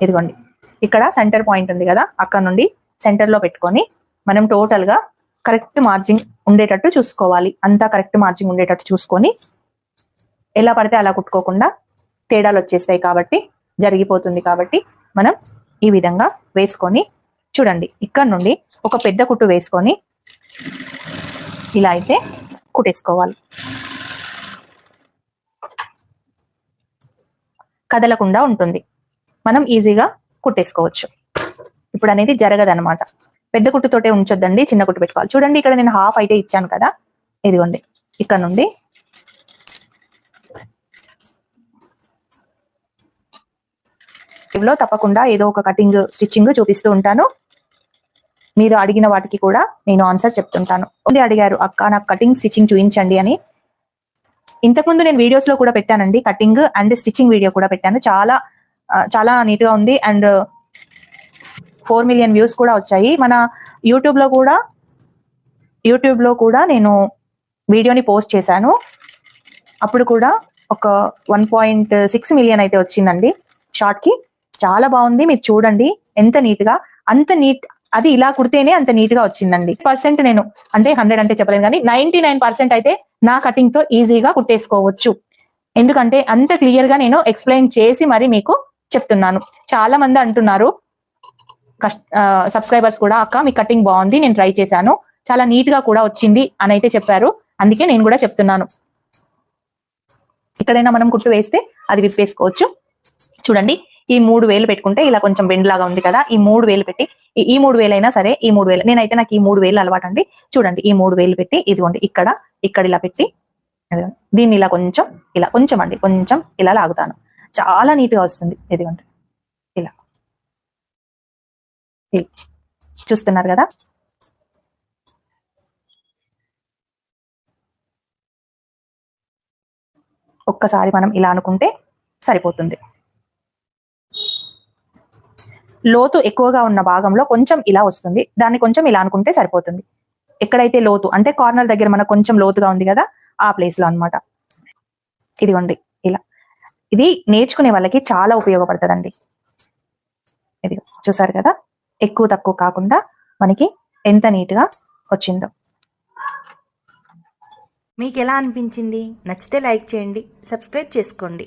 ఇదిగోండి ఇక్కడ centre point ఉంది కదా, అక్కడ నుండి సెంటర్ లో పెట్టుకొని మనం టోటల్ గా కరెక్ట్ మార్జింగ్ ఉండేటట్టు చూసుకోవాలి. అంతా కరెక్ట్ మార్జింగ్ ఉండేటట్టు చూసుకొని ఎలా పడితే అలా కుట్టుకోకుండా తేడాలు వచ్చేస్తాయి కాబట్టి, జరిగిపోతుంది కాబట్టి మనం ఈ విధంగా వేసుకొని చూడండి, ఇక్కడ నుండి ఒక పెద్ద కుట్టు వేసుకొని ఇలా అయితే కుట్టేసుకోవాలి. కదలకుండా ఉంటుంది, మనం ఈజీగా కుట్టేసుకోవచ్చు. ఇప్పుడు అనేది జరగదనమాట. పెద్ద కుట్టుతోటే ఉంచొద్దండి, చిన్న కుట్టు పెట్టుకోవాలి. చూడండి ఇక్కడ నేను హాఫ్ అయితే ఇచ్చాను కదా, ఇదిగోండి ఇక్కడ నుండి లో తప్పకుండా ఏదో ఒక కటింగ్ స్టిచ్చింగ్ చూపిస్తూ ఉంటాను. మీరు అడిగిన వాటికి కూడా నేను ఆన్సర్ చెప్తుంటాను. అడిగారు అక్క నాకు కటింగ్ స్టిచ్చింగ్ చూపించండి అని. ఇంతకుముందు నేను వీడియోస్ లో కూడా పెట్టానండి, కటింగ్ అండ్ స్టిచ్చింగ్ వీడియో కూడా పెట్టాను. చాలా చాలా నీట్ గా ఉంది అండ్ 4 మిలియన్ వ్యూస్ కూడా వచ్చాయి. మన యూట్యూబ్ లో కూడా నేను వీడియోని పోస్ట్ చేశాను. అప్పుడు కూడా ఒక 1.6 మిలియన్ అయితే వచ్చిందండి షార్ట్ కి. చాలా బాగుంది, మీరు చూడండి ఎంత నీట్ గా, అంత నీట్, అది ఇలా కుడితేనే అంత నీట్ గా వచ్చిందండి. % నేను అంటే 100 అంటే చెప్పలేను కానీ 99% అయితే నా కటింగ్ తో ఈజీగా కుట్టేసుకోవచ్చు. ఎందుకంటే అంత క్లియర్ గా నేను ఎక్స్ప్లెయిన్ చేసి మరి మీకు చెప్తున్నాను. చాలా మంది అంటున్నారు సబ్స్క్రైబర్స్ కూడా, అక్క మీ కటింగ్ బాగుంది, నేను ట్రై చేశాను, చాలా నీట్ గా కూడా వచ్చింది అని అయితే చెప్పారు. అందుకే నేను కూడా చెప్తున్నాను. ఎక్కడైనా మనం కుట్టు వేస్తే అది విప్పేసుకోవచ్చు. చూడండి ఈ 3 వేలు పెట్టుకుంటే ఇలా కొంచెం బెండ్ లాగా ఉంది కదా, ఈ 3 వేలు పెట్టి, ఈ 3 వేలు అయినా సరే, ఈ 3 వేలు, నేనైతే నాకు ఈ 3 వేలు అలవాటు అండి. చూడండి ఈ 3 వేలు పెట్టి ఇదిగోండి ఇక్కడ ఇలా పెట్టి దీన్ని ఇలా కొంచెం అండి కొంచెం ఇలా లాగుతాను. చాలా నీట్ గా వస్తుంది. ఇదిగోండి ఇలా చూస్తున్నారు కదా. ఒక్కసారి మనం ఇలా అనుకుంటే సరిపోతుంది. లోతు ఎక్కువగా ఉన్న భాగంలో కొంచెం ఇలా వస్తుంది, దాన్ని కొంచెం ఇలా అనుకుంటే సరిపోతుంది. ఎక్కడైతే లోతు అంటే కార్నర్ దగ్గర మనకు కొంచెం లోతుగా ఉంది కదా, ఆ ప్లేస్ లో అన్నమాట. ఇదిగోండి ఇలా, ఇది నేర్చుకునే వాళ్ళకి చాలా ఉపయోగపడుతుందండి. ఇది చూసారు కదా, ఎక్కువ తక్కువ కాకుండా మనకి ఎంత నీట్ గా వచ్చిందో. మీకు ఎలా అనిపించింది? నచ్చితే లైక్ చేయండి, సబ్స్క్రైబ్ చేసుకోండి.